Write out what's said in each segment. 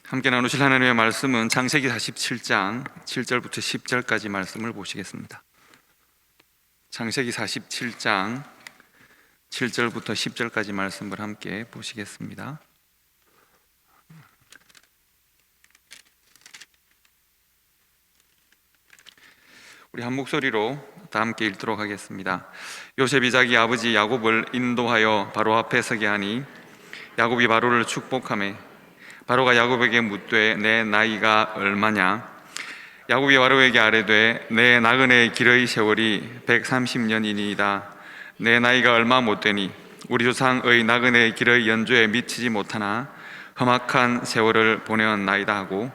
함께 나누실 하나님의 말씀은 창세기 47장 7절부터 10절까지 말씀을 보시겠습니다. 창세기 47장 7절부터 10절까지 말씀을 함께 보시겠습니다. 우리 한 목소리로 다 함께 읽도록 하겠습니다. 요셉이 자기 아버지 야곱을 인도하여 바로 앞에 서게 하니 야곱이 바로를 축복하며 바로가 야곱에게 묻되 내 나이가 얼마냐? 야곱이 바로에게 아뢰되 내 나그네의 길의 세월이 130년이니이다. 내 나이가 얼마 못되니 우리 조상의 나그네의 길의 연조에 미치지 못하나 험악한 세월을 보내었나이다 하고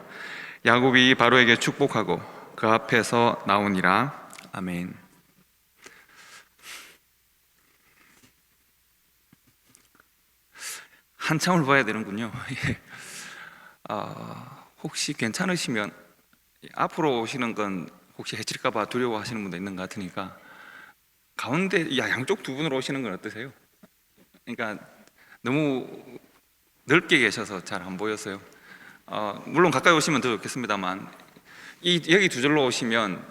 야곱이 바로에게 축복하고 그 앞에서 나오니라. 아멘. 한참을 봐야 되는군요. 혹시 괜찮으시면 앞으로 오시는 건 혹시 해칠까봐 두려워하시는 분도 있는 것 같으니까 가운데 양쪽 두 분으로 오시는 건 어떠세요? 그러니까 너무 넓게 계셔서 잘 안 보였어요. 물론 가까이 오시면 더 좋겠습니다만 여기 두 줄로 오시면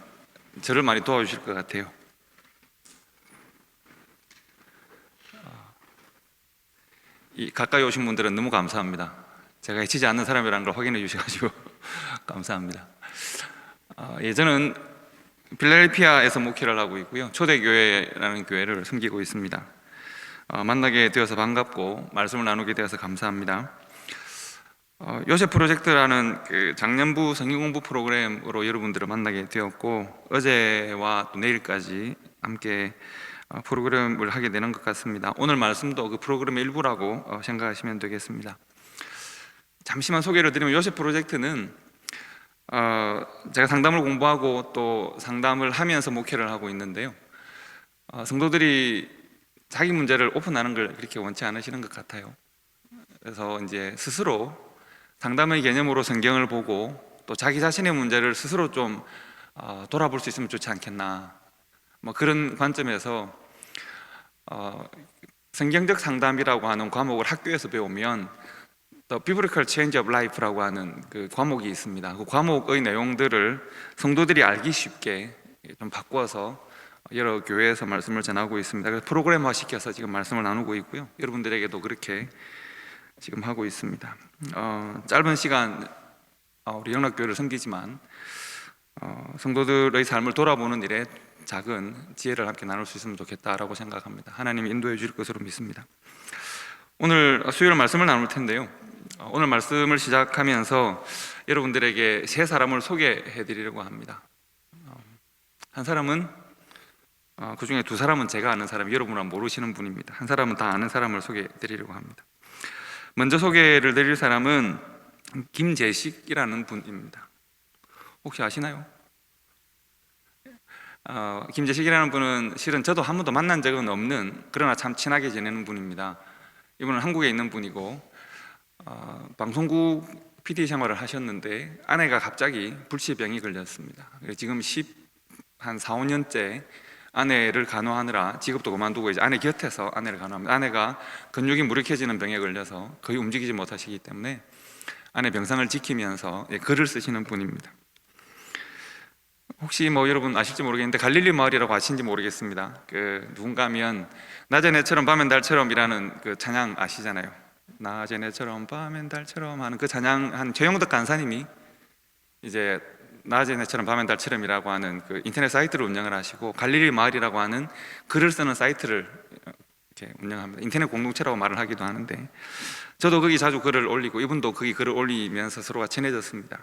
저를 많이 도와주실 것 같아요. 가까이 오신 분들은 너무 감사합니다. 제가 해치지 않는 사람이라는 걸 확인해 주셔가지고 감사합니다. 저는 필라델피아에서 목회를 하고 있고요, 초대교회라는 교회를 섬기고 있습니다. 만나게 되어서 반갑고 말씀을 나누게 되어서 감사합니다. 요셉 프로젝트라는 그 작년부 성경공부 프로그램으로 여러분들을 만나게 되었고 어제와 또 내일까지 함께 프로그램을 하게 되는 것 같습니다. 오늘 말씀도 그 프로그램의 일부라고 생각하시면 되겠습니다. 잠시만 소개를 드리면 요셉 프로젝트는 제가 상담을 공부하고 또 상담을 하면서 목회를 하고 있는데요, 성도들이 자기 문제를 오픈하는 걸 그렇게 원치 않으시는 것 같아요. 그래서 이제 스스로 상담의 개념으로 성경을 보고 또 자기 자신의 문제를 스스로 좀 돌아볼 수 있으면 좋지 않겠나, 뭐 그런 관점에서 성경적 상담이라고 하는 과목을 학교에서 배우면 The Biblical Change of Life라고 하는 그 과목이 있습니다. 그 과목의 내용들을 성도들이 알기 쉽게 좀 바꿔서 여러 교회에서 말씀을 전하고 있습니다. 그래서 프로그램화 시켜서 지금 말씀을 나누고 있고요, 여러분들에게도 그렇게 지금 하고 있습니다. 짧은 시간 우리 영락교회를 섬기지만 성도들의 삶을 돌아보는 일에 작은 지혜를 함께 나눌 수 있으면 좋겠다라고 생각합니다. 하나님이 인도해 주실 것으로 믿습니다. 오늘 수요일 말씀을 나눌 텐데요, 오늘 말씀을 시작하면서 여러분들에게 세 사람을 소개해 드리려고 합니다. 한 사람은 그 중에 두 사람은 제가 아는 사람, 여러분은 모르시는 분입니다. 한 사람은 다 아는 사람을 소개해 드리려고 합니다. 먼저 소개를 드릴 사람은 김재식이라는 분입니다. 혹시 아시나요? 김재식이라는 분은 실은 저도 한 번도 만난 적은 없는, 그러나 참 친하게 지내는 분입니다. 이분은 한국에 있는 분이고 방송국 PD 생활을 하셨는데 아내가 갑자기 불치병이 걸렸습니다. 지금 한 4, 5년째 아내를 간호하느라 직업도 그만두고 이제 아내 곁에서 아내를 간호합니다. 아내가 근육이 무력해지는 병에 걸려서 거의 움직이지 못하시기 때문에 아내 병상을 지키면서 글을 쓰시는 분입니다. 혹시 뭐 여러분 아실지 모르겠는데 갈릴리 마을이라고 아신지 모르겠습니다. 누군가 하면 낮에 내처럼 밤엔 달처럼이라는 그 찬양 아시잖아요. 낮에 내처럼 밤엔 달처럼 하는 그 찬양 한 최영덕 간사님이 이제 낮에 내처럼 밤엔 달처럼이라고 하는 그 인터넷 사이트를 운영을 하시고 갈릴리 마을이라고 하는 글을 쓰는 사이트를 이렇게 운영합니다. 인터넷 공동체라고 말을 하기도 하는데 저도 거기 자주 글을 올리고 이분도 거기 글을 올리면서 서로가 친해졌습니다.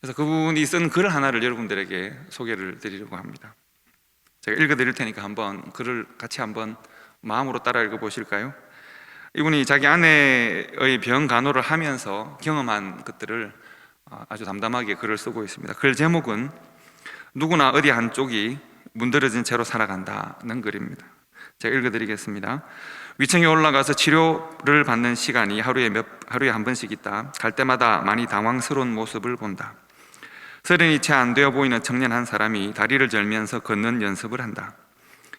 그래서 그분이 쓴 글 하나를 여러분들에게 소개를 드리려고 합니다. 제가 읽어 드릴 테니까 한번 글을 같이 한번 마음으로 따라 읽어 보실까요? 이분이 자기 아내의 병 간호를 하면서 경험한 것들을 아주 담담하게 글을 쓰고 있습니다. 글 제목은 누구나 어디 한쪽이 문드러진 채로 살아간다는 글입니다. 제가 읽어드리겠습니다. 위층에 올라가서 치료를 받는 시간이 하루에 한 번씩 있다. 갈 때마다 많이 당황스러운 모습을 본다. 서른이 채 안 되어 보이는 청년 한 사람이 다리를 절면서 걷는 연습을 한다.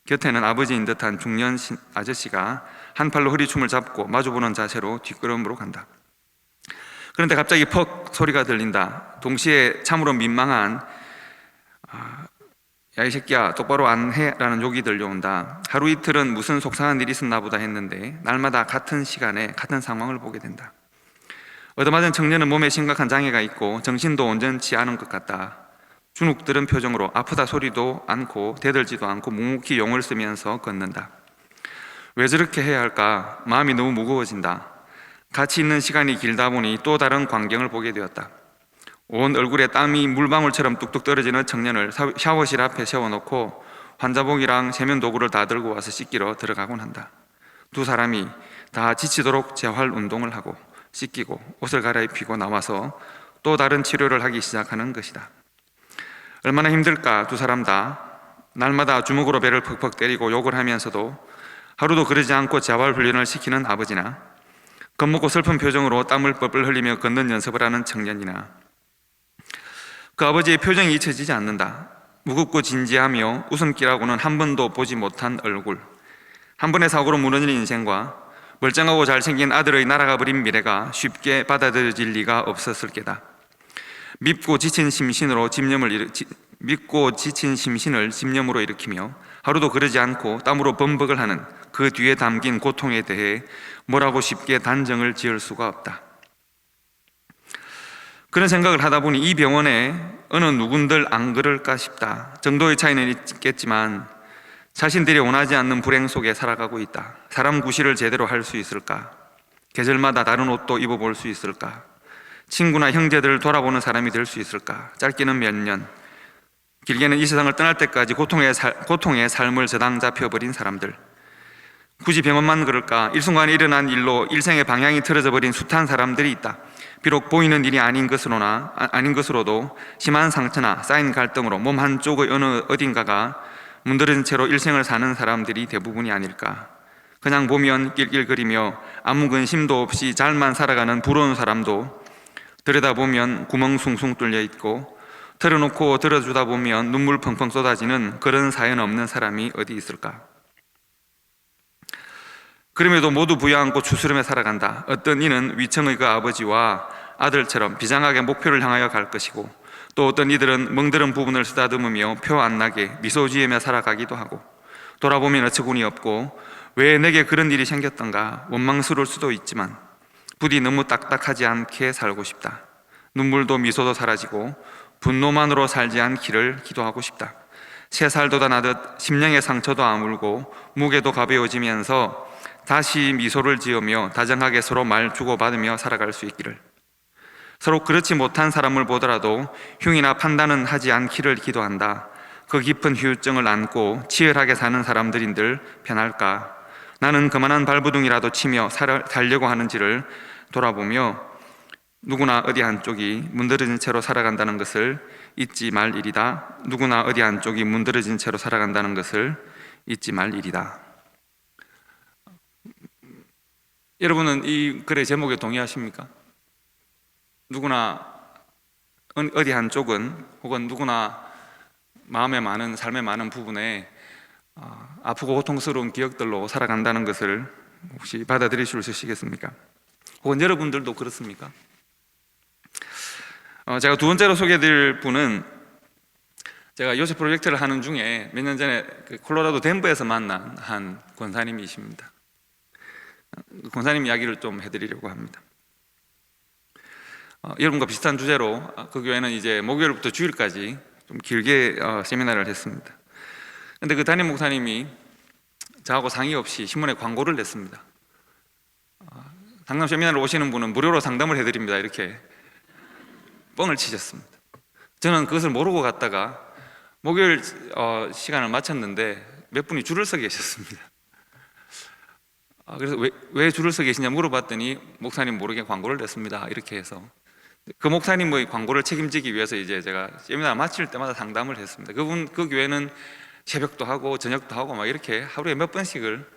곁에는 아버지인 듯한 중년 아저씨가 한 팔로 허리춤을 잡고 마주보는 자세로 뒷걸음으로 간다. 그런데 갑자기 퍽 소리가 들린다. 동시에 참으로 민망한 야 이 새끼야 똑바로 안 해? 라는 욕이 들려온다. 하루 이틀은 무슨 속상한 일이 있었나 보다 했는데 날마다 같은 시간에 같은 상황을 보게 된다. 얻어맞은 청년은 몸에 심각한 장애가 있고 정신도 온전치 않은 것 같다. 주눅들은 표정으로 아프다 소리도 않고 대들지도 않고 묵묵히 용을 쓰면서 걷는다. 왜 저렇게 해야 할까? 마음이 너무 무거워진다. 같이 있는 시간이 길다 보니 또 다른 광경을 보게 되었다. 온 얼굴에 땀이 물방울처럼 뚝뚝 떨어지는 청년을 샤워실 앞에 세워놓고 환자복이랑 세면 도구를 다 들고 와서 씻기러 들어가곤 한다. 두 사람이 다 지치도록 재활 운동을 하고 씻기고 옷을 갈아입히고 나와서 또 다른 치료를 하기 시작하는 것이다. 얼마나 힘들까. 두 사람 다 날마다 주먹으로 배를 퍽퍽 때리고 욕을 하면서도 하루도 그러지 않고 재활 훈련을 시키는 아버지나 겁먹고 슬픈 표정으로 땀을 뻘뻘 흘리며 걷는 연습을 하는 청년이나 그 아버지의 표정이 잊혀지지 않는다. 무겁고 진지하며 웃음기라고는 한 번도 보지 못한 얼굴, 한 번의 사고로 무너진 인생과 멀쩡하고 잘생긴 아들의 날아가 버린 미래가 쉽게 받아들여질 리가 없었을 게다. 믿고 지친 심신을 집념으로 일으키며 하루도 그러지 않고 땀으로 범벅을 하는 그 뒤에 담긴 고통에 대해 뭐라고 쉽게 단정을 지을 수가 없다. 그런 생각을 하다 보니 이 병원에 어느 누군들 안 그럴까 싶다. 정도의 차이는 있겠지만 자신들이 원하지 않는 불행 속에 살아가고 있다. 사람 구실을 제대로 할 수 있을까? 계절마다 다른 옷도 입어볼 수 있을까? 친구나 형제들을 돌아보는 사람이 될 수 있을까? 짧게는 몇 년, 길게는 이 세상을 떠날 때까지 고통의 삶을 저당 잡혀버린 사람들. 굳이 병원만 그럴까? 일순간에 일어난 일로 일생의 방향이 틀어져 버린 숱한 사람들이 있다. 비록 보이는 일이 아닌 것으로도 심한 상처나 쌓인 갈등으로 몸 한쪽의 어딘가가 문드러진 채로 일생을 사는 사람들이 대부분이 아닐까. 그냥 보면 낄낄거리며 아무 근심도 없이 잘만 살아가는 부러운 사람도 들여다보면 구멍 숭숭 뚫려 있고 털어놓고 들어주다 보면 눈물 펑펑 쏟아지는 그런 사연 없는 사람이 어디 있을까. 그럼에도 모두 부여안고 추스름에 살아간다. 어떤 이는 위층의 그 아버지와 아들처럼 비장하게 목표를 향하여 갈 것이고 또 어떤 이들은 멍들은 부분을 쓰다듬으며 표 안 나게 미소 지으며 살아가기도 하고 돌아보면 어처구니 없고 왜 내게 그런 일이 생겼던가 원망스러울 수도 있지만 부디 너무 딱딱하지 않게 살고 싶다. 눈물도 미소도 사라지고 분노만으로 살지 않기를 기도하고 싶다. 새살 돋아나듯 심령의 상처도 아물고 무게도 가벼워지면서 다시 미소를 지으며 다정하게 서로 말 주고받으며 살아갈 수 있기를. 서로 그렇지 못한 사람을 보더라도 흉이나 판단은 하지 않기를 기도한다. 그 깊은 후유증을 안고 치열하게 사는 사람들인들 편할까? 나는 그만한 발버둥이라도 치며 살려고 하는지를 돌아보며 누구나 어디 한쪽이 문드러진 채로 살아간다는 것을 잊지 말 일이다. 누구나 어디 한쪽이 문드러진 채로 살아간다는 것을 잊지 말 일이다. 여러분은 이 글의 제목에 동의하십니까? 누구나 어디 한쪽은 혹은 누구나 마음에 많은 삶의 많은 부분에 아프고 고통스러운 기억들로 살아간다는 것을 혹시 받아들이실 수 있으시겠습니까? 혹은 여러분들도 그렇습니까? 제가 두 번째로 소개해드릴 분은 제가 요새 프로젝트를 하는 중에 몇 년 전에 콜로라도 덴버에서 만난 한 권사님이십니다. 권사님 이야기를 좀 해드리려고 합니다. 여러분과 비슷한 주제로 그 교회는 이제 목요일부터 주일까지 좀 길게 세미나를 했습니다. 그런데 그 담임 목사님이 저하고 상의 없이 신문에 광고를 냈습니다. 상담 세미나를 오시는 분은 무료로 상담을 해드립니다. 이렇게 뻥을 치셨습니다. 저는 그것을 모르고 갔다가 목요일 시간을 마쳤는데 몇 분이 줄을 서 계셨습니다. 그래서 왜 줄을 서 계시냐 물어봤더니 목사님 모르게 광고를 냈습니다. 이렇게 해서 그 목사님의 광고를 책임지기 위해서 이제 제가 세미나 마칠 때마다 상담을 했습니다. 그 교회는 새벽도 하고 저녁도 하고 막 이렇게 하루에 몇 번씩을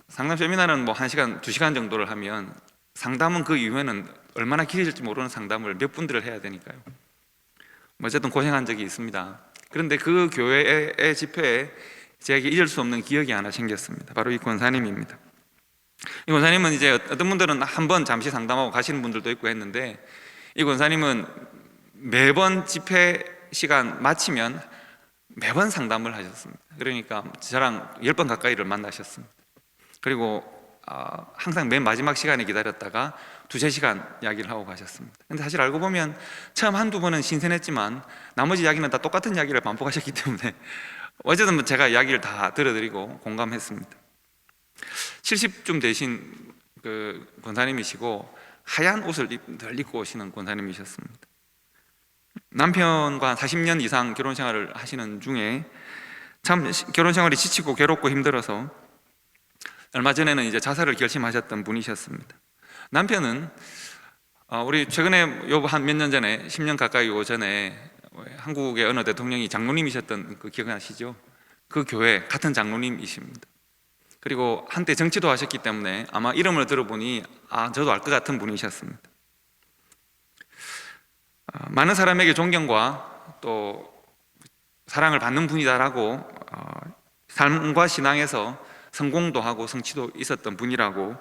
상담 세미나는 뭐 1시간, 2시간 정도를 하면 상담은 그 이후에는 얼마나 길어질지 모르는 상담을 몇 분들을 해야 되니까요. 어쨌든 고생한 적이 있습니다. 그런데 그 교회의 집회에 제게 잊을 수 없는 기억이 하나 생겼습니다. 바로 이 권사님입니다. 이 권사님은 이제 어떤 분들은 한 번 잠시 상담하고 가시는 분들도 있고 했는데, 이 권사님은 매번 집회 시간 마치면 매번 상담을 하셨습니다. 그러니까 저랑 10번 가까이를 만나셨습니다. 그리고 항상 맨 마지막 시간에 기다렸다가 2~3시간 이야기를 하고 가셨습니다. 근데 사실 알고 보면 처음 한두 번은 신선했지만 나머지 이야기는 다 똑같은 이야기를 반복하셨기 때문에 어쨌든 뭐 제가 이야기를 다 들어드리고 공감했습니다. 70쯤 되신 그 권사님이시고 하얀 옷을 늘 입고 오시는 권사님이셨습니다. 남편과 40년 이상 결혼 생활을 하시는 중에 참 결혼 생활이 지치고 괴롭고 힘들어서 얼마 전에는 이제 자살을 결심하셨던 분이셨습니다. 남편은 우리 최근에 요 한 몇 년 전에 10년 가까이 전에 한국의 어느 대통령이 장로님이셨던 그 기억나시죠? 그 교회 같은 장로님이십니다. 그리고 한때 정치도 하셨기 때문에 아마 이름을 들어보니 저도 알 것 같은 분이셨습니다. 많은 사람에게 존경과 또 사랑을 받는 분이다라고 삶과 신앙에서 성공도 하고 성취도 있었던 분이라고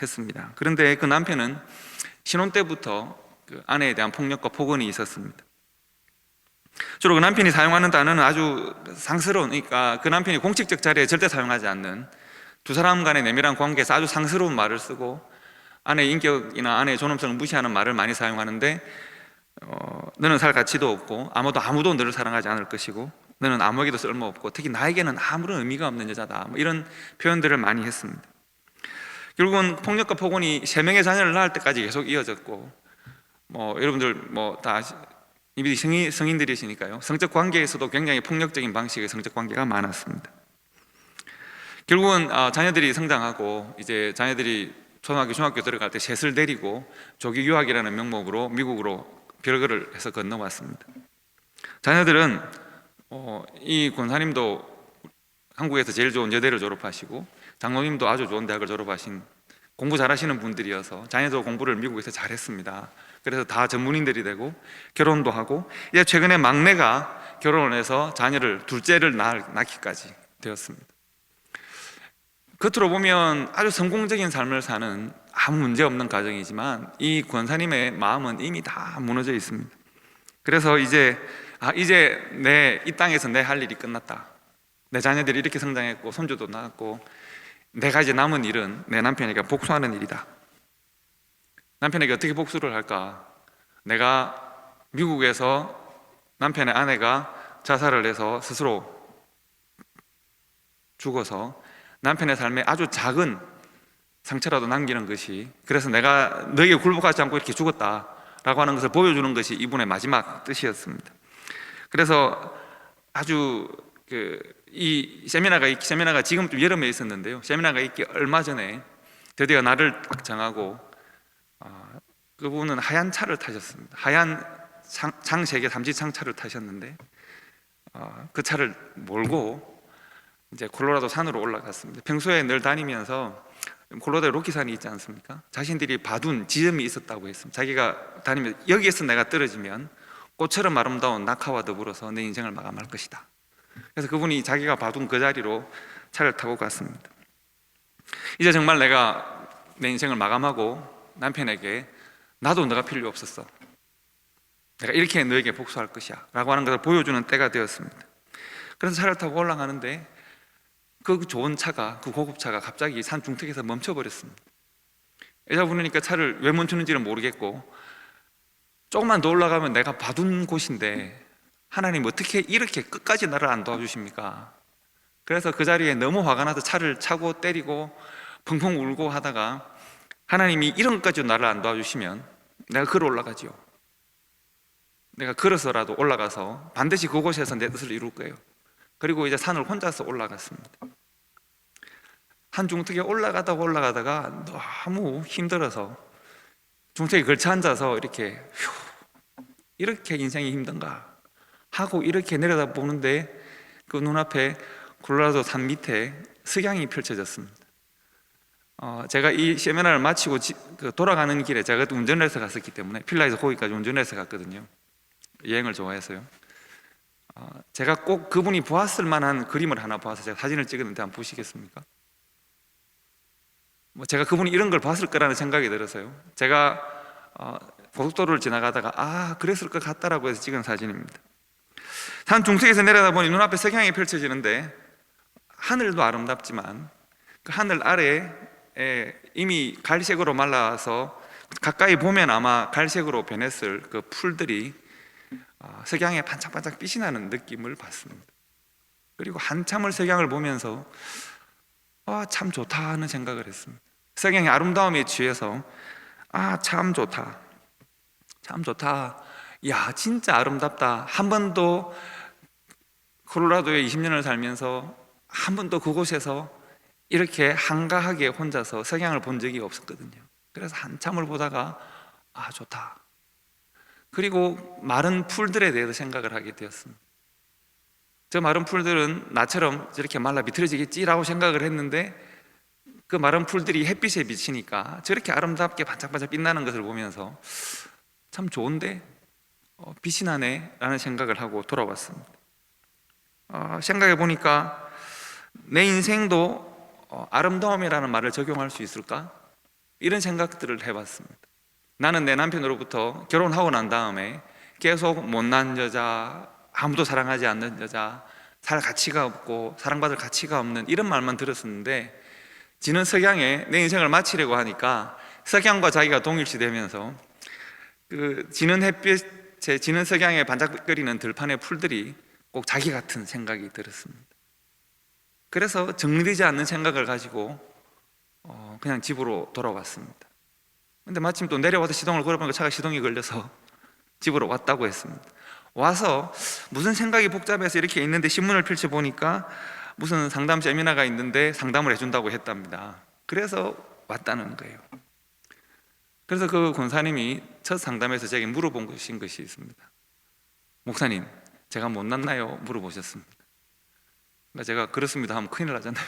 했습니다. 그런데 그 남편은 신혼 때부터 그 아내에 대한 폭력과 폭언이 있었습니다. 주로 그 남편이 사용하는 단어는 아주 상스러운, 그러니까 그 남편이 공식적 자리에 절대 사용하지 않는 두 사람 간의 내밀한 관계에서 아주 상스러운 말을 쓰고 아내의 인격이나 아내의 존엄성을 무시하는 말을 많이 사용하는데, 너는 살 가치도 없고 아무도 너를 사랑하지 않을 것이고 너는 아무에게도 쓸모없고 특히 나에게는 아무런 의미가 없는 여자다, 뭐 이런 표현들을 많이 했습니다. 결국은 폭력과 폭언이 3명의 자녀를 낳을 때까지 계속 이어졌고, 여러분들 다 이미 성인들이시니까요, 성적 관계에서도 굉장히 폭력적인 방식의 성적 관계가 많았습니다. 결국은 자녀들이 성장하고 이제 자녀들이 초등학교, 중학교 들어갈 때 셋을 데리고 조기 유학이라는 명목으로 미국으로 별거를 해서 건너왔습니다. 자녀들은 이 권사님도 한국에서 제일 좋은 여대를 졸업하시고 장로님도 아주 좋은 대학을 졸업하신 공부 잘하시는 분들이어서 자녀도 공부를 미국에서 잘했습니다. 그래서 다 전문인들이 되고 결혼도 하고, 이제 최근에 막내가 결혼을 해서 자녀를 둘째를 낳기까지 되었습니다. 겉으로 보면 아주 성공적인 삶을 사는 아무 문제 없는 가정이지만 이 권사님의 마음은 이미 다 무너져 있습니다. 그래서 이제 내 이 땅에서 내 할 일이 끝났다, 내 자녀들이 이렇게 성장했고 손주도 낳았고 내가 이제 남은 일은 내 남편에게 복수하는 일이다. 남편에게 어떻게 복수를 할까? 내가 미국에서 남편의 아내가 자살을 해서 스스로 죽어서 남편의 삶에 아주 작은 상처라도 남기는 것이, 그래서 내가 너에게 굴복하지 않고 이렇게 죽었다라고 하는 것을 보여주는 것이 이분의 마지막 뜻이었습니다. 그래서 아주 이 세미나가 지금 좀 여름에 있었는데요, 세미나가 있기 얼마 전에 드디어 날을 딱 정하고 그분은 하얀 차를 타셨습니다. 하얀 창 3개 삼지창 차를 타셨는데 그 차를 몰고 이제 콜로라도 산으로 올라갔습니다. 평소에 늘 다니면서 콜로라도 로키산이 있지 않습니까? 자신들이 봐둔 지점이 있었다고 했습니다. 자기가 다니면서 여기에서 내가 떨어지면 꽃처럼 아름다운 낙하와 더불어서 내 인생을 마감할 것이다. 그래서 그분이 자기가 봐둔 그 자리로 차를 타고 갔습니다. 이제 정말 내가 내 인생을 마감하고 남편에게 나도 너가 필요 없었어, 내가 이렇게 너에게 복수할 것이야 라고 하는 것을 보여주는 때가 되었습니다. 그래서 차를 타고 올라가는데 그 좋은 차가, 그 고급차가 갑자기 산 중턱에서 멈춰버렸습니다. 여자 부르니까 차를 왜 멈추는지는 모르겠고, 조금만 더 올라가면 내가 봐둔 곳인데 하나님 어떻게 이렇게 끝까지 나를 안 도와주십니까? 그래서 그 자리에 너무 화가 나서 차를 차고 때리고 펑펑 울고 하다가, 하나님이 이런 것까지도 나를 안 도와주시면 내가 걸어 올라가지요. 내가 걸어서라도 올라가서 반드시 그곳에서 내 뜻을 이룰 거예요. 그리고 이제 산을 혼자서 올라갔습니다. 한 중턱에 올라가다가 너무 힘들어서 중턱에 걸쳐 앉아서 이렇게 인생이 힘든가 하고 이렇게 내려다 보는데 그 눈앞에 콜로라도 산 밑에 석양이 펼쳐졌습니다. 제가 이 세미나를 마치고 돌아가는 길에 제가 그때 운전을 해서 갔었기 때문에 필라에서 거기까지 운전해서 갔거든요. 여행을 좋아해서요. 제가 꼭 그분이 보았을 만한 그림을 하나 봐서 제가 사진을 찍었는데 한번 보시겠습니까? 뭐 제가 그분이 이런 걸 봤을 거라는 생각이 들어서요. 제가 고속도로를 지나가다가 그랬을 것 같다라고 해서 찍은 사진입니다. 산 중턱에서 내려다보니 눈앞에 석양이 펼쳐지는데 하늘도 아름답지만 그 하늘 아래에 이미 갈색으로 말라서 가까이 보면 아마 갈색으로 변했을 그 풀들이 석양에 반짝반짝 빛이 나는 느낌을 받습니다. 그리고 한참을 석양을 보면서 참 좋다 하는 생각을 했습니다. 석양의 아름다움에 취해서 참 좋다, 참 좋다, 야 진짜 아름답다. 한 번도 콜로라도에 20년을 살면서 한 번도 그곳에서 이렇게 한가하게 혼자서 석양을 본 적이 없었거든요. 그래서 한참을 보다가 좋다. 그리고 마른 풀들에 대해서 생각을 하게 되었습니다. 저 마른 풀들은 나처럼 저렇게 말라 비틀어지겠지라고 생각을 했는데 그 마른 풀들이 햇빛에 비치니까 저렇게 아름답게 반짝반짝 빛나는 것을 보면서 참 좋은데 빛이 나네 라는 생각을 하고 돌아왔습니다. 생각해 보니까 내 인생도 아름다움이라는 말을 적용할 수 있을까? 이런 생각들을 해봤습니다. 나는 내 남편으로부터 결혼하고 난 다음에 계속 못난 여자, 아무도 사랑하지 않는 여자, 살 가치가 없고 사랑받을 가치가 없는 이런 말만 들었었는데 지는 석양에 내 인생을 마치려고 하니까 석양과 자기가 동일시되면서 그 지는 햇빛에 지는 석양에 반짝거리는 들판의 풀들이 꼭 자기 같은 생각이 들었습니다. 그래서 정리되지 않는 생각을 가지고 그냥 집으로 돌아왔습니다. 근데 마침 또 내려와서 시동을 걸어보니까 차가 시동이 걸려서 집으로 왔다고 했습니다. 와서 무슨 생각이 복잡해서 이렇게 있는데 신문을 펼쳐보니까 무슨 상담 세미나가 있는데 상담을 해준다고 했답니다. 그래서 왔다는 거예요. 그래서 그 권사님이 첫 상담에서 제게 물어본 것이 있습니다. 목사님, 제가 못났나요? 물어보셨습니다. 제가 그렇습니다 하면 큰일 나잖아요.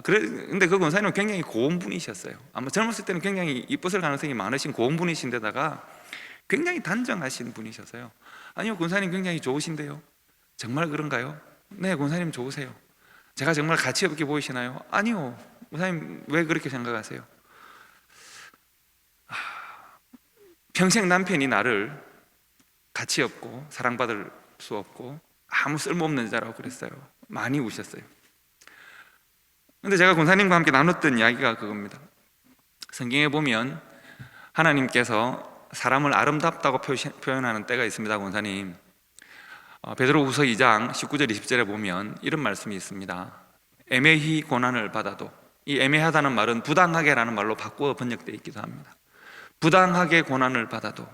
근데 그 권사님은 굉장히 고운 분이셨어요. 아마 젊었을 때는 굉장히 이뻤을 가능성이 많으신 고운 분이신데다가 굉장히 단정하신 분이셔서요. 아니요, 권사님 굉장히 좋으신데요. 정말 그런가요? 네, 권사님 좋으세요. 제가 정말 가치 없게 보이시나요? 아니요, 권사님 왜 그렇게 생각하세요? 평생 남편이 나를 가치 없고 사랑받을 수 없고 아무 쓸모없는 여자라고 그랬어요. 많이 우셨어요. 근데 제가 권사님과 함께 나눴던 이야기가 그겁니다. 성경에 보면 하나님께서 사람을 아름답다고 표현하는 때가 있습니다. 권사님, 베드로후서 2장 19절 20절에 보면 이런 말씀이 있습니다. 애매히 고난을 받아도, 이 애매하다는 말은 부당하게라는 말로 바꾸어 번역되어 있기도 합니다. 부당하게 고난을 받아도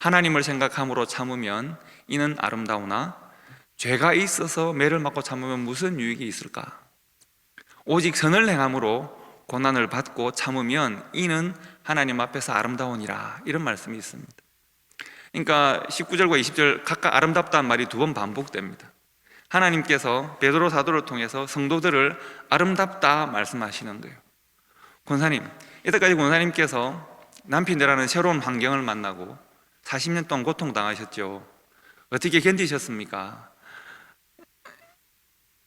하나님을 생각함으로 참으면 이는 아름다우나 죄가 있어서 매를 맞고 참으면 무슨 유익이 있을까? 오직 선을 행함으로 고난을 받고 참으면 이는 하나님 앞에서 아름다우니라. 이런 말씀이 있습니다. 그러니까 19절과 20절 각각 아름답다는 말이 두 번 반복됩니다. 하나님께서 베드로 사도를 통해서 성도들을 아름답다 말씀하시는 거예요. 권사님, 이때까지 권사님께서 남편이라는 새로운 환경을 만나고 40년 동안 고통당하셨죠. 어떻게 견디셨습니까?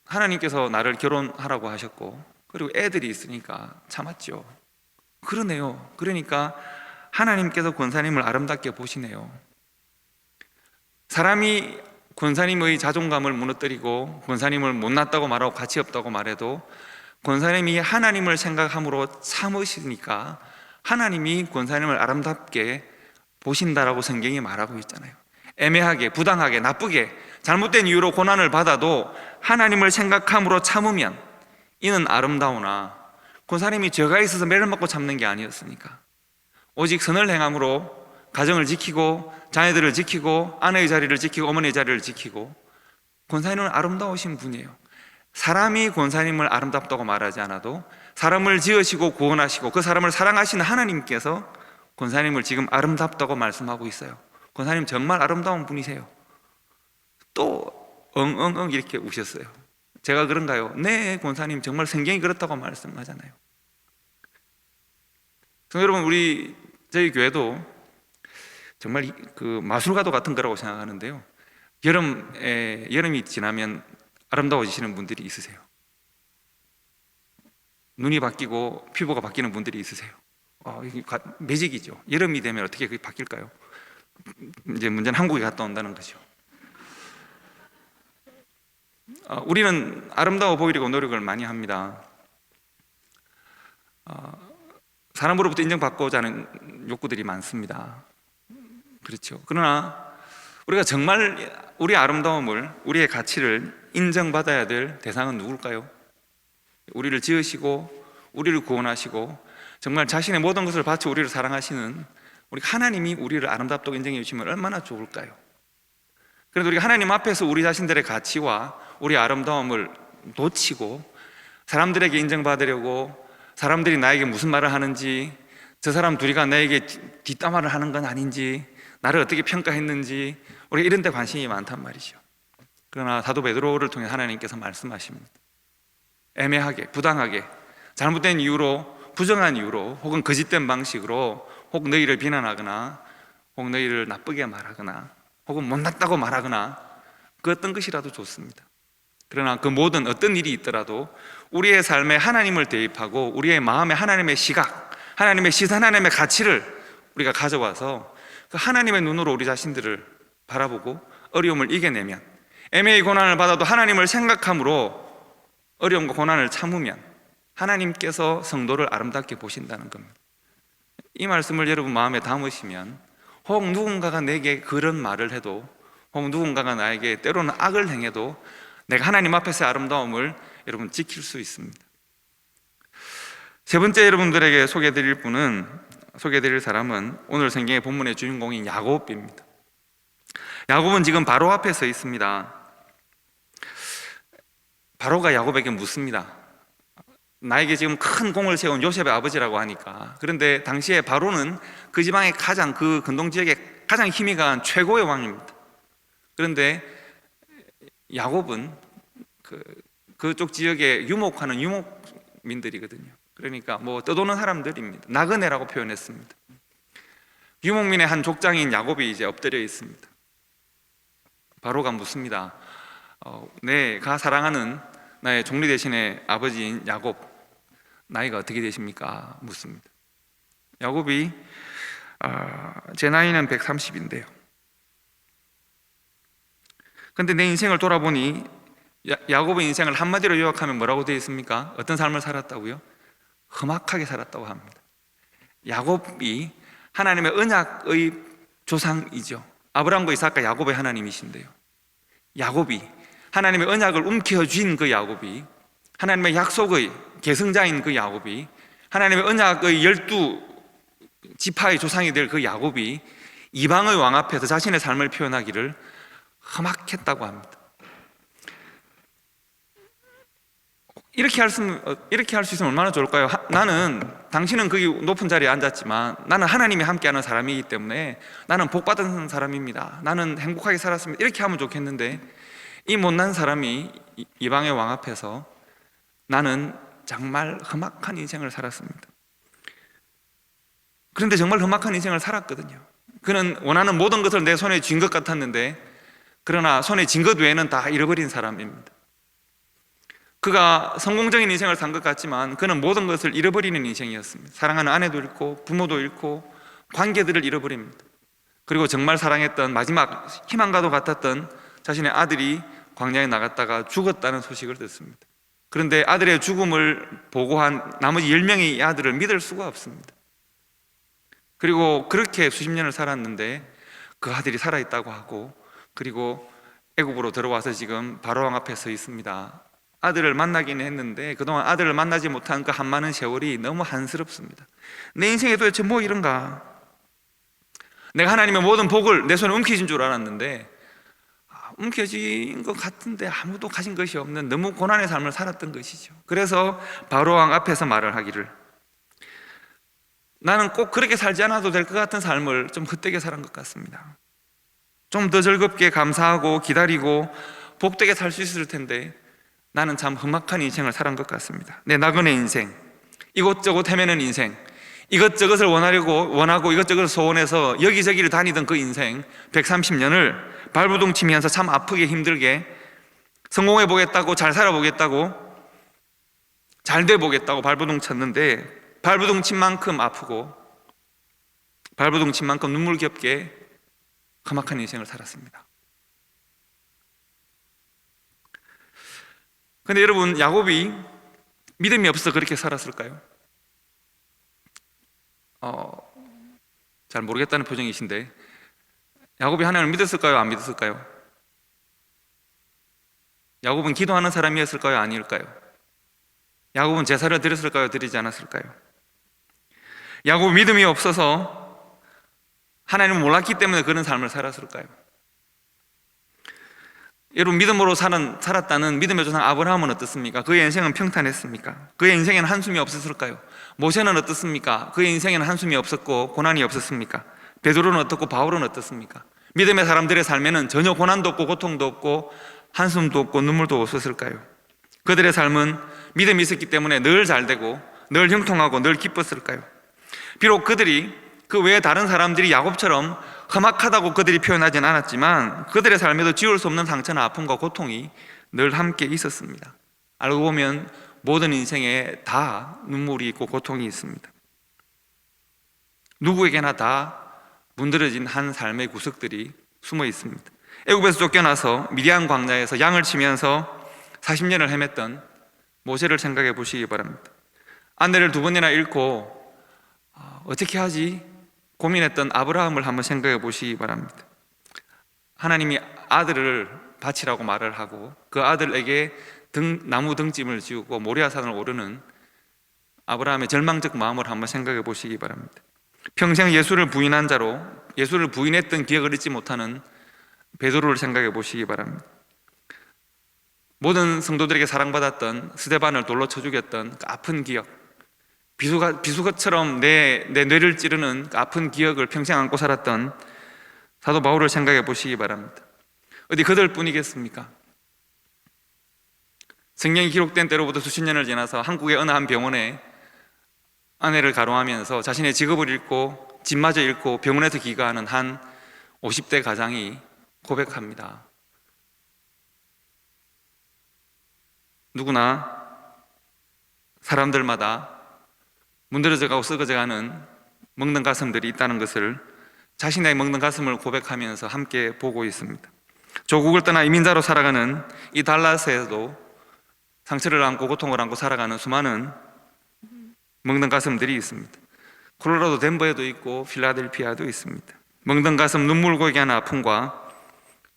하나님께서 나를 결혼하라고 하셨고 그리고 애들이 있으니까 참았죠. 그러네요. 그러니까 하나님께서 권사님을 아름답게 보시네요. 사람이 권사님의 자존감을 무너뜨리고 권사님을 못났다고 말하고 가치 없다고 말해도 권사님이 하나님을 생각함으로 참으시니까 하나님이 권사님을 아름답게 보신다라고 성경이 말하고 있잖아요. 애매하게, 부당하게, 나쁘게, 잘못된 이유로 고난을 받아도 하나님을 생각함으로 참으면 이는 아름다우나 권사님이 죄가 있어서 매를 맞고 참는 게 아니었으니까 오직 선을 행함으로 가정을 지키고 자녀들을 지키고 아내의 자리를 지키고 어머니의 자리를 지키고 권사님은 아름다우신 분이에요. 사람이 권사님을 아름답다고 말하지 않아도 사람을 지으시고 구원하시고 그 사람을 사랑하시는 하나님께서 권사님을 지금 아름답다고 말씀하고 있어요. 권사님 정말 아름다운 분이세요. 또 엉엉엉 이렇게 우셨어요. 제가 그런가요? 네, 권사님 정말 성경이 그렇다고 말씀하잖아요. 여러분, 저희 교회도 정말 그 마술가도 같은 거라고 생각하는데요. 여름이 지나면 아름다워지시는 분들이 있으세요. 눈이 바뀌고 피부가 바뀌는 분들이 있으세요. 이게 매직이죠. 여름이 되면 어떻게 그게 바뀔까요? 이제 문제는 한국에 갔다 온다는 거죠. 우리는 아름다워 보이려고 노력을 많이 합니다. 사람으로부터 인정받고자 하는 욕구들이 많습니다. 그렇죠. 그러나 우리가 정말 우리의 아름다움을, 우리의 가치를 인정받아야 될 대상은 누굴까요? 우리를 지으시고 우리를 구원하시고 정말 자신의 모든 것을 바쳐 우리를 사랑하시는 우리 하나님이 우리를 아름답다고 인정해 주시면 얼마나 좋을까요? 그런데 우리가 하나님 앞에서 우리 자신들의 가치와 우리 아름다움을 놓치고 사람들에게 인정받으려고, 사람들이 나에게 무슨 말을 하는지, 저 사람 둘이가 나에게 뒷담화를 하는 건 아닌지, 나를 어떻게 평가했는지, 우리가 이런 데 관심이 많단 말이죠. 그러나 사도 베드로를 통해 하나님께서 말씀하십니다. 애매하게, 부당하게, 잘못된 이유로, 부정한 이유로, 혹은 거짓된 방식으로 혹 너희를 비난하거나 혹 너희를 나쁘게 말하거나 혹은 못났다고 말하거나 그 어떤 것이라도 좋습니다. 그러나 그 모든 어떤 일이 있더라도 우리의 삶에 하나님을 대입하고 우리의 마음에 하나님의 시각, 하나님의 시선, 하나님의 가치를 우리가 가져와서 그 하나님의 눈으로 우리 자신들을 바라보고 어려움을 이겨내면, 애매히 고난을 받아도 하나님을 생각함으로 어려움과 고난을 참으면 하나님께서 성도를 아름답게 보신다는 겁니다. 이 말씀을 여러분 마음에 담으시면 혹 누군가가 내게 그런 말을 해도, 혹 누군가가 나에게 때로는 악을 행해도 내가 하나님 앞에서의 아름다움을 여러분 지킬 수 있습니다. 세 번째 여러분들에게 소개해드릴 사람은 오늘 성경의 본문의 주인공인 야곱입니다. 야곱은 지금 바로 앞에 서 있습니다. 바로가 야곱에게 묻습니다. 나에게 지금 큰 공을 세운 요셉의 아버지라고 하니까. 그런데 당시에 바로는 그 지방의 가장, 그 근동 지역의 가장 힘이 강한 최고의 왕입니다. 그런데 야곱은 그쪽 지역에 유목하는 유목민들이거든요. 그러니까 뭐 떠도는 사람들입니다. 나그네라고 표현했습니다. 유목민의 한 족장인 야곱이 이제 엎드려 있습니다. 바로가 묻습니다. 내가 사랑하는 나의 종리 대신의 아버지인 야곱, 나이가 어떻게 되십니까? 묻습니다. 야곱이 제 나이는 130인데요. 근데 내 인생을 돌아보니 야곱의 인생을 한마디로 요약하면 뭐라고 되어 있습니까? 어떤 삶을 살았다고요? 험악하게 살았다고 합니다. 야곱이 하나님의 언약의 조상이죠. 아브라함과 이삭과 야곱의 하나님이신데요. 야곱이 하나님의 언약을 움켜쥔 그 야곱이, 하나님의 약속의 계승자인 그 야곱이, 하나님의 언약의 12지파의 조상이 될 그 야곱이 이방의 왕 앞에서 자신의 삶을 표현하기를 험악했다고 합니다. 이렇게 할 수 있으면 얼마나 좋을까요? 나는, 당신은 거기 높은 자리에 앉았지만 나는 하나님이 함께하는 사람이기 때문에 나는 복받은 사람입니다. 나는 행복하게 살았습니다. 이렇게 하면 좋겠는데 이 못난 사람이 이방의 왕 앞에서 나는 정말 험악한 인생을 살았습니다. 그런데 정말 험악한 인생을 살았거든요. 그는 원하는 모든 것을 내 손에 쥔 것 같았는데, 그러나 손에 쥔 것 외에는 다 잃어버린 사람입니다. 그가 성공적인 인생을 산 것 같지만 그는 모든 것을 잃어버리는 인생이었습니다. 사랑하는 아내도 잃고 부모도 잃고 관계들을 잃어버립니다. 그리고 정말 사랑했던, 마지막 희망과도 같았던 자신의 아들이 광야에 나갔다가 죽었다는 소식을 듣습니다. 그런데 아들의 죽음을 보고한 나머지 10명의 이 아들을 믿을 수가 없습니다. 그리고 그렇게 수십 년을 살았는데 그 아들이 살아있다고 하고, 그리고 애굽으로 들어와서 지금 바로왕 앞에 서 있습니다. 아들을 만나기는 했는데 그동안 아들을 만나지 못한 그 한 많은 세월이 너무 한스럽습니다. 내 인생에 도대체 뭐 이런가? 내가 하나님의 모든 복을 내 손에 움켜쥔 줄 알았는데 움켜쥔 것 같은데 아무도 가진 것이 없는 너무 고난의 삶을 살았던 것이죠. 그래서 바로왕 앞에서 말을 하기를, 나는 꼭 그렇게 살지 않아도 될 것 같은 삶을 좀 헛되게 살은 것 같습니다. 좀 더 즐겁게 감사하고 기다리고 복되게 살 수 있을 텐데 나는 참 험악한 인생을 살은 것 같습니다. 내 나그네 인생, 이곳저곳 헤매는 인생, 이것저것을 원하고 이것저것을 소원해서 여기저기를 다니던 그 인생 130년을 발부둥치면서 참 아프게 힘들게 성공해 보겠다고, 잘 살아보겠다고 잘 돼 보겠다고 발버둥 쳤는데 발버둥 친 만큼 아프고 발버둥 친 만큼 눈물겹게 험악한 인생을 살았습니다. 근데 여러분, 야곱이 믿음이 없어서 그렇게 살았을까요? 잘 모르겠다는 표정이신데, 야곱이 하나님을 믿었을까요? 안 믿었을까요? 야곱은 기도하는 사람이었을까요? 아닐까요? 야곱은 제사를 드렸을까요? 드리지 않았을까요? 야곱은 믿음이 없어서 하나님을 몰랐기 때문에 그런 삶을 살았을까요? 여러분, 믿음으로 살았다는 믿음의 조상 아브라함은 어떻습니까? 그의 인생은 평탄했습니까? 그의 인생에는 한숨이 없었을까요? 모세는 어떻습니까? 그의 인생에는 한숨이 없었고 고난이 없었습니까? 베드로는 어떻고 바울은 어떻습니까? 믿음의 사람들의 삶에는 전혀 고난도 없고 고통도 없고 한숨도 없고 눈물도 없었을까요? 그들의 삶은 믿음이 있었기 때문에 늘 잘되고 늘 형통하고 늘 기뻤을까요? 비록 그들이 그 외에 다른 사람들이 야곱처럼 험악하다고 그들이 표현하진 않았지만 그들의 삶에도 지울 수 없는 상처나 아픔과 고통이 늘 함께 있었습니다. 알고 보면 모든 인생에 다 눈물이 있고 고통이 있습니다. 누구에게나 다 문드러진 한 삶의 구석들이 숨어 있습니다. 애굽에서 쫓겨나서 미디안 광야에서 양을 치면서 40년을 헤맸던 모세를 생각해 보시기 바랍니다. 아내를 2번이나 잃고 어떻게 하지? 고민했던 아브라함을 한번 생각해 보시기 바랍니다. 하나님이 아들을 바치라고 말을 하고 그 아들에게 나무 등짐을 지우고 모리아산을 오르는 아브라함의 절망적 마음을 한번 생각해 보시기 바랍니다. 평생 예수를 부인한 자로 예수를 부인했던 기억을 잊지 못하는 베드로를 생각해 보시기 바랍니다. 모든 성도들에게 사랑받았던 스데반을 돌로 쳐 죽였던 그 아픈 기억, 비수가처럼 내 뇌를 찌르는 그 아픈 기억을 평생 안고 살았던 사도 바울을 생각해 보시기 바랍니다. 어디 그들 뿐이겠습니까? 성경이 기록된 때로부터 수십 년을 지나서 한국의 어느 한 병원에 아내를 가로하면서 자신의 직업을 잃고 집마저 잃고 병원에서 기거하는 한 50대 가장이 고백합니다. 누구나 사람들마다 문드러져가고 썩어져가는 먹는 가슴들이 있다는 것을 자신의 먹는 가슴을 고백하면서 함께 보고 있습니다. 조국을 떠나 이민자로 살아가는 이 달라스에도 상처를 안고 고통을 안고 살아가는 수많은 먹는 가슴들이 있습니다. 콜로라도 덴버에도 있고 필라델피아도 있습니다. 먹는 가슴 눈물 고이게 하는 아픔과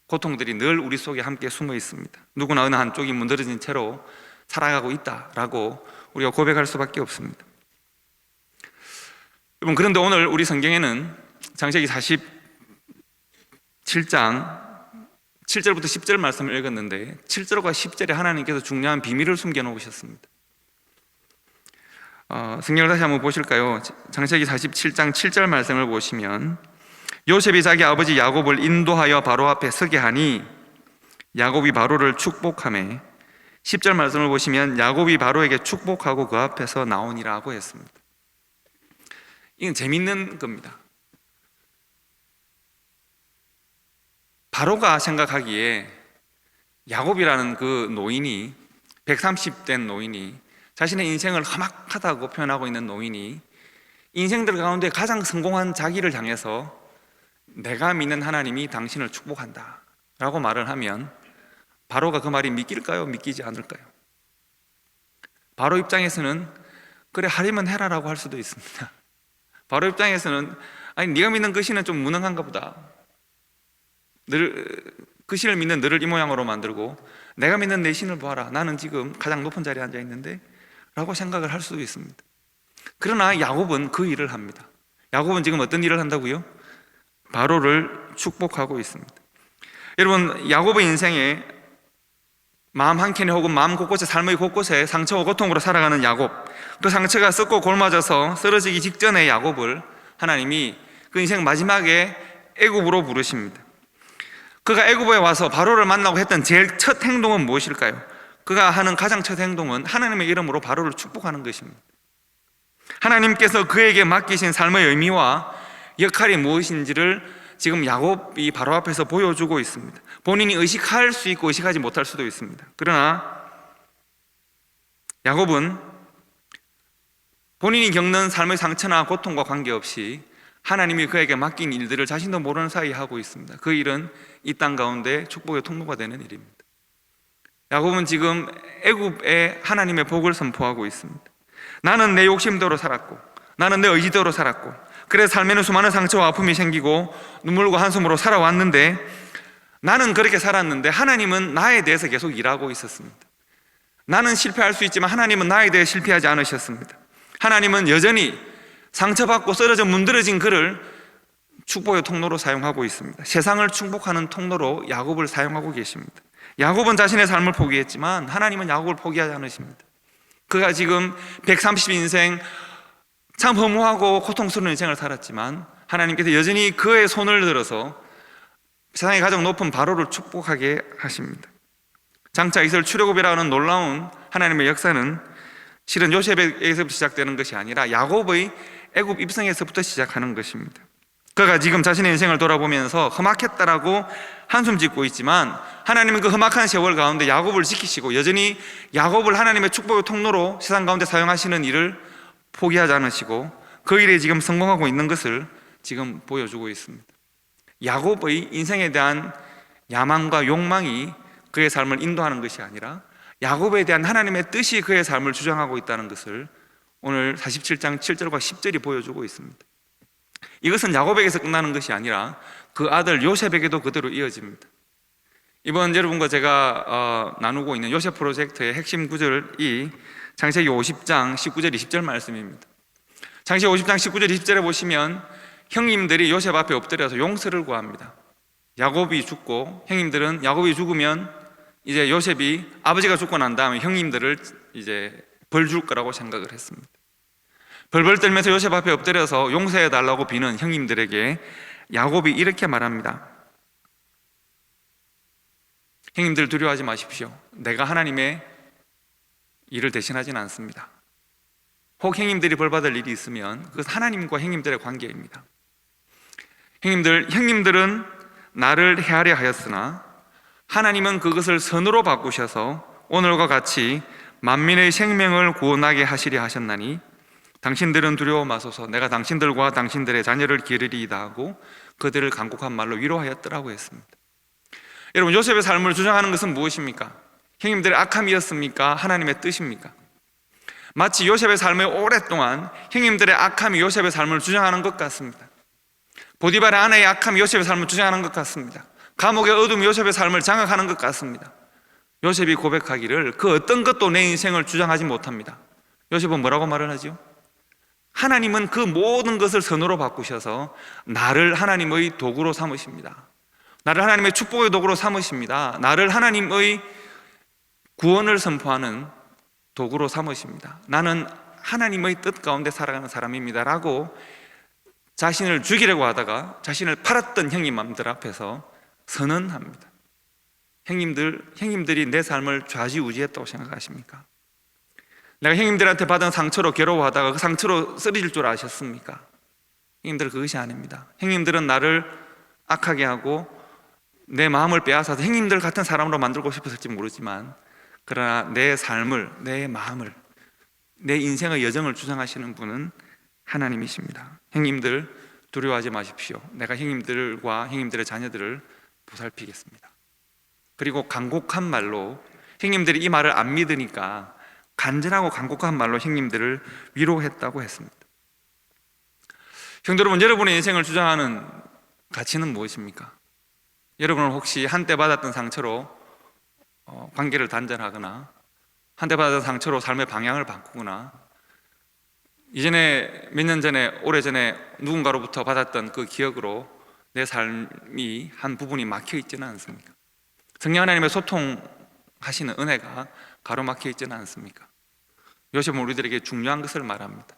고통들이 늘 우리 속에 함께 숨어 있습니다. 누구나 어느 한쪽이 문드러진 채로 살아가고 있다라고 우리가 고백할 수밖에 없습니다. 여러분, 그런데 오늘 우리 성경에는 창세기 47장 7절부터 10절 말씀을 읽었는데 7절과 10절에 하나님께서 중요한 비밀을 숨겨놓으셨습니다. 성경을 다시 한번 보실까요? 창세기 47장 7절 말씀을 보시면 요셉이 자기 아버지 야곱을 인도하여 바로 앞에 서게 하니 야곱이 바로를 축복하매 10절 말씀을 보시면 야곱이 바로에게 축복하고 그 앞에서 나오니라고 했습니다. 이건 재밌는 겁니다. 바로가 생각하기에 야곱이라는 그 노인이 130된 노인이 자신의 인생을 험악하다고 표현하고 있는 노인이 인생들 가운데 가장 성공한 자기를 향해서 내가 믿는 하나님이 당신을 축복한다 라고 말을 하면 바로가 그 말이 믿길까요? 믿기지 않을까요? 바로 입장에서는 그래 하려면 해라라고 할 수도 있습니다. 바로 입장에서는 아니 네가 믿는 그 신은 좀 무능한가 보다. 그 신을 믿는 너를 이 모양으로 만들고 내가 믿는 내 신을 보아라. 나는 지금 가장 높은 자리에 앉아 있는데 라고 생각을 할 수도 있습니다. 그러나 야곱은 그 일을 합니다. 야곱은 지금 어떤 일을 한다고요? 바로를 축복하고 있습니다. 여러분, 야곱의 인생에 마음 한켠에 혹은 마음 곳곳에 삶의 곳곳에 상처와 고통으로 살아가는 야곱, 그 상처가 썩고 골마져서 쓰러지기 직전의 야곱을 하나님이 그 인생 마지막에 애굽으로 부르십니다. 그가 애굽에 와서 바로를 만나고 했던 제일 첫 행동은 무엇일까요? 그가 하는 가장 첫 행동은 하나님의 이름으로 바로를 축복하는 것입니다. 하나님께서 그에게 맡기신 삶의 의미와 역할이 무엇인지를 지금 야곱이 바로 앞에서 보여주고 있습니다. 본인이 의식할 수 있고 의식하지 못할 수도 있습니다. 그러나 야곱은 본인이 겪는 삶의 상처나 고통과 관계없이 하나님이 그에게 맡긴 일들을 자신도 모르는 사이에 하고 있습니다. 그 일은 이 땅 가운데 축복의 통로가 되는 일입니다. 야곱은 지금 애굽에 하나님의 복을 선포하고 있습니다. 나는 내 욕심대로 살았고, 나는 내 의지대로 살았고, 그래서 삶에는 수많은 상처와 아픔이 생기고 눈물과 한숨으로 살아왔는데, 나는 그렇게 살았는데 하나님은 나에 대해서 계속 일하고 있었습니다. 나는 실패할 수 있지만 하나님은 나에 대해 실패하지 않으셨습니다. 하나님은 여전히 상처받고 쓰러져 문드러진 그를 축복의 통로로 사용하고 있습니다. 세상을 축복하는 통로로 야곱을 사용하고 계십니다. 야곱은 자신의 삶을 포기했지만 하나님은 야곱을 포기하지 않으십니다. 그가 지금 130인생 참 허무하고 고통스러운 인생을 살았지만 하나님께서 여전히 그의 손을 들어서 세상의 가장 높은 바로를 축복하게 하십니다. 장차 이스라엘 출애굽이라는 놀라운 하나님의 역사는 실은 요셉에게서부터 시작되는 것이 아니라 야곱의 애굽 입성에서부터 시작하는 것입니다. 그가 지금 자신의 인생을 돌아보면서 험악했다라고 한숨 짓고 있지만 하나님은 그 험악한 세월 가운데 야곱을 지키시고 여전히 야곱을 하나님의 축복의 통로로 세상 가운데 사용하시는 일을 포기하지 않으시고 그 일에 지금 성공하고 있는 것을 지금 보여주고 있습니다. 야곱의 인생에 대한 야망과 욕망이 그의 삶을 인도하는 것이 아니라 야곱에 대한 하나님의 뜻이 그의 삶을 주장하고 있다는 것을 오늘 47장 7절과 10절이 보여주고 있습니다. 이것은 야곱에게서 끝나는 것이 아니라 그 아들 요셉에게도 그대로 이어집니다. 이번 여러분과 제가 나누고 있는 요셉 프로젝트의 핵심 구절이 창세기 50장 19절 20절 말씀입니다. 창세기 50장 19절 20절에 보시면 형님들이 요셉 앞에 엎드려서 용서를 구합니다. 야곱이 죽고 형님들은 야곱이 죽으면 이제 요셉이 아버지가 죽고 난 다음에 형님들을 이제 벌 줄 거라고 생각을 했습니다. 벌벌 떨면서 요셉 앞에 엎드려서 용서해 달라고 비는 형님들에게 야곱이 이렇게 말합니다. 형님들 두려워하지 마십시오. 내가 하나님의 일을 대신하지는 않습니다. 혹 형님들이 벌받을 일이 있으면 그것은 하나님과 형님들의 관계입니다. 형님들은 나를 해하려 하였으나 하나님은 그것을 선으로 바꾸셔서 오늘과 같이 만민의 생명을 구원하게 하시려 하셨나니 당신들은 두려워 마소서. 내가 당신들과 당신들의 자녀를 기르리이다 하고 그들을 간곡한 말로 위로하였더라고 했습니다. 여러분, 요셉의 삶을 주장하는 것은 무엇입니까? 형님들의 악함이었습니까? 하나님의 뜻입니까? 마치 요셉의 삶에 오랫동안 형님들의 악함이 요셉의 삶을 주장하는 것 같습니다. 보디발의 아내의 악함이 요셉의 삶을 주장하는 것 같습니다. 감옥의 어둠이 요셉의 삶을 장악하는 것 같습니다. 요셉이 고백하기를 그 어떤 것도 내 인생을 주장하지 못합니다. 요셉은 뭐라고 말을 하죠? 하나님은 그 모든 것을 선으로 바꾸셔서 나를 하나님의 도구로 삼으십니다. 나를 하나님의 축복의 도구로 삼으십니다. 나를 하나님의 구원을 선포하는 도구로 삼으십니다. 나는 하나님의 뜻 가운데 살아가는 사람입니다 라고 자신을 죽이려고 하다가 자신을 팔았던 형님들 앞에서 선언합니다. 형님들이 내 삶을 좌지우지했다고 생각하십니까? 내가 형님들한테 받은 상처로 괴로워하다가 그 상처로 쓰러질 줄 아셨습니까? 형님들 그것이 아닙니다. 형님들은 나를 악하게 하고 내 마음을 빼앗아서 형님들 같은 사람으로 만들고 싶었을지 모르지만 그러나 내 삶을, 내 마음을, 내 인생의 여정을 주장하시는 분은 하나님이십니다. 형님들 두려워하지 마십시오. 내가 형님들과 형님들의 자녀들을 보살피겠습니다. 그리고 간곡한 말로 형님들이 이 말을 안 믿으니까 간절하고 간곡한 말로 형님들을 위로했다고 했습니다. 형제 여러분, 여러분의 인생을 주장하는 가치는 무엇입니까? 여러분은 혹시 한때 받았던 상처로 관계를 단절하거나 한때 받았던 상처로 삶의 방향을 바꾸거나 이전에 몇 년 전에 오래전에 누군가로부터 받았던 그 기억으로 내 삶이 한 부분이 막혀 있지는 않습니까? 성령 하나님의 소통하시는 은혜가 가로막혀 있지는 않습니까? 요셉은 우리들에게 중요한 것을 말합니다.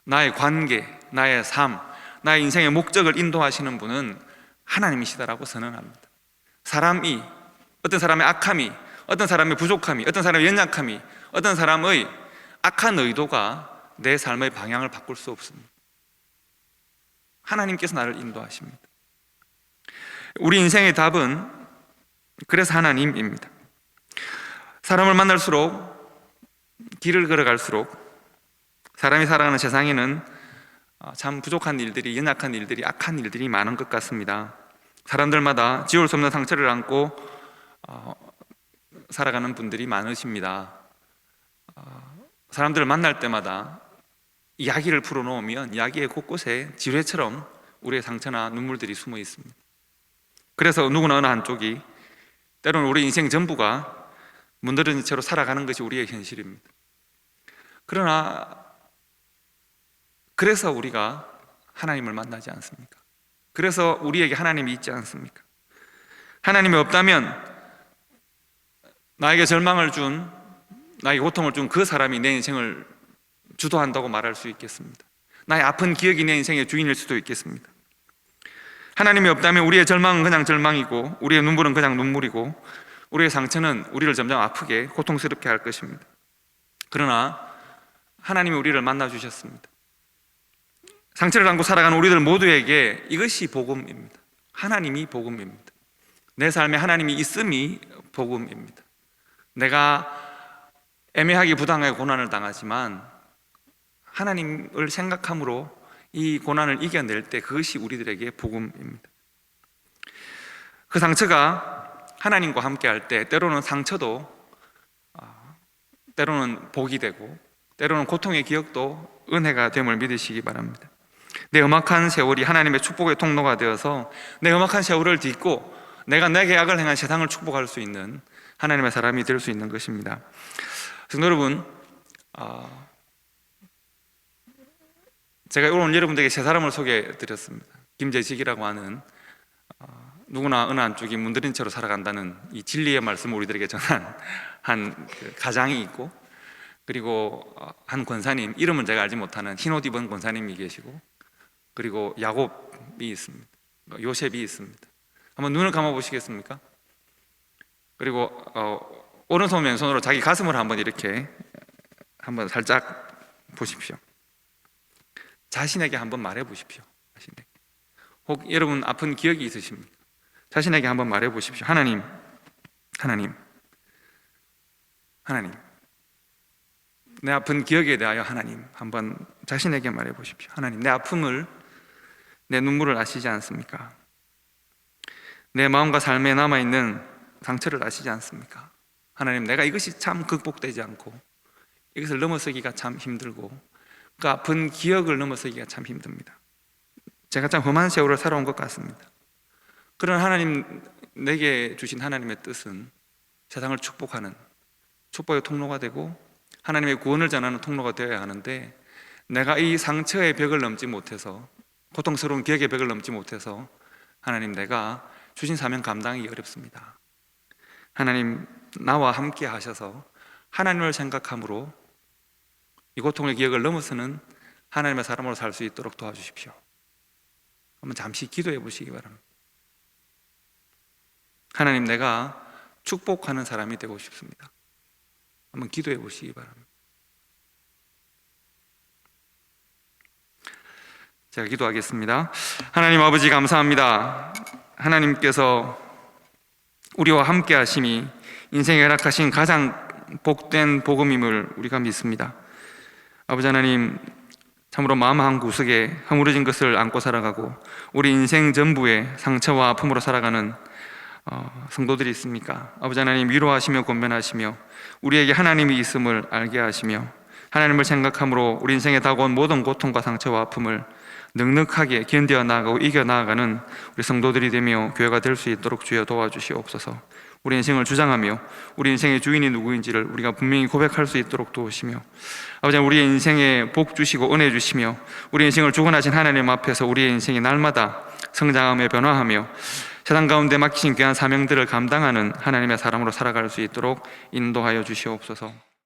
나의 관계, 나의 삶, 나의 인생의 목적을 인도하시는 분은 하나님이시다라고 선언합니다. 사람이, 어떤 사람의 악함이, 어떤 사람의 부족함이, 어떤 사람의 연약함이, 어떤 사람의 악한 의도가 내 삶의 방향을 바꿀 수 없습니다. 하나님께서 나를 인도하십니다. 우리 인생의 답은 그래서 하나님입니다. 사람을 만날수록, 길을 걸어갈수록 사람이 살아가는 세상에는 참 부족한 일들이, 연약한 일들이, 악한 일들이 많은 것 같습니다. 사람들마다 지울 수 없는 상처를 안고 살아가는 분들이 많으십니다. 사람들을 만날 때마다 이야기를 풀어놓으면 이야기의 곳곳에 지뢰처럼 우리의 상처나 눈물들이 숨어 있습니다. 그래서 누구나 어느 한쪽이, 때로는 우리 인생 전부가 문드러진 채로 살아가는 것이 우리의 현실입니다. 그래서 우리가 하나님을 만나지 않습니까? 그래서 우리에게 하나님이 있지 않습니까? 하나님이 없다면 나에게 절망을 준, 나에게 고통을 준 그 사람이 내 인생을 주도한다고 말할 수 있겠습니다. 나의 아픈 기억이 내 인생의 주인일 수도 있겠습니다. 하나님이 없다면 우리의 절망은 그냥 절망이고, 우리의 눈물은 그냥 눈물이고, 우리의 상처는 우리를 점점 아프게 고통스럽게 할 것입니다. 그러나 하나님이 우리를 만나 주셨습니다. 상처를 안고 살아가는 우리들 모두에게 이것이 복음입니다. 하나님이 복음입니다. 내 삶에 하나님이 있음이 복음입니다. 내가 애매하게 부당하게 고난을 당하지만 하나님을 생각함으로 이 고난을 이겨낼 때 그것이 우리들에게 복음입니다. 그 상처가 하나님과 함께 할 때 때로는 상처도 때로는 복이 되고, 때로는 고통의 기억도 은혜가 됨을 믿으시기 바랍니다. 내 험악한 세월이 하나님의 축복의 통로가 되어서 내 험악한 세월을 딛고 내가 내게 악을 행한 세상을 축복할 수 있는 하나님의 사람이 될 수 있는 것입니다. 성도 여러분, 제가 오늘 여러분들에게 세 사람을 소개해 드렸습니다. 김재식이라고 하는 누구나 어느 한쪽이 문드린 채로 살아간다는 이 진리의 말씀을 우리들에게 전한 한 가장이 있고, 그리고 한 권사님, 이름은 제가 알지 못하는 흰옷 입은 권사님이 계시고, 그리고 야곱이 있습니다. 요셉이 있습니다. 한번 눈을 감아 보시겠습니까? 그리고 오른손 왼손으로 자기 가슴을 한번 이렇게 한번 살짝 보십시오. 자신에게 한번 말해 보십시오. 자신에게. 혹 여러분 아픈 기억이 있으십니까? 자신에게 한번 말해 보십시오. 하나님, 내 아픈 기억에 대하여 하나님, 한번 자신에게 말해 보십시오. 하나님, 내 아픔을, 내 눈물을 아시지 않습니까? 내 마음과 삶에 남아있는 상처를 아시지 않습니까? 하나님, 내가 이것이 참 극복되지 않고 이것을 넘어서기가 참 힘들고 그 아픈 기억을 넘어서기가 참 힘듭니다. 제가 참 험한 세월을 살아온 것 같습니다. 그런 하나님, 내게 주신 하나님의 뜻은 세상을 축복하는 축복의 통로가 되고 하나님의 구원을 전하는 통로가 되어야 하는데, 내가 이 상처의 벽을 넘지 못해서, 고통스러운 기억의 벽을 넘지 못해서 하나님, 내가 주신 사명 감당하기 어렵습니다. 하나님, 나와 함께 하셔서 하나님을 생각함으로 이 고통의 기억을 넘어서는 하나님의 사람으로 살 수 있도록 도와주십시오. 한번 잠시 기도해 보시기 바랍니다. 하나님, 내가 축복하는 사람이 되고 싶습니다. 한번 기도해 보시기 바랍니다. 제가 기도하겠습니다. 하나님 아버지, 감사합니다. 하나님께서 우리와 함께 하심이 인생에 허락하신 가장 복된 복음임을 우리가 믿습니다. 아버지 하나님, 참으로 마음 한 구석에 허물어진 것을 안고 살아가고 우리 인생 전부에 상처와 아픔으로 살아가는 성도들이 있습니까? 아버지 하나님, 위로하시며 권면하시며 우리에게 하나님이 있음을 알게 하시며 하나님을 생각함으로 우리 인생에 다가온 모든 고통과 상처와 아픔을 넉넉하게 견뎌 나가고 이겨 나아가는 우리 성도들이 되며 교회가 될 수 있도록 주여 도와주시옵소서. 우리 인생을 주장하며 우리 인생의 주인이 누구인지를 우리가 분명히 고백할 수 있도록 도우시며, 아버지, 우리의 인생에 복 주시고 은혜 주시며 우리 인생을 주관하신 하나님 앞에서 우리의 인생이 날마다 성장하며 변화하며 세상 가운데 맡기신 귀한 사명들을 감당하는 하나님의 사람으로 살아갈 수 있도록 인도하여 주시옵소서.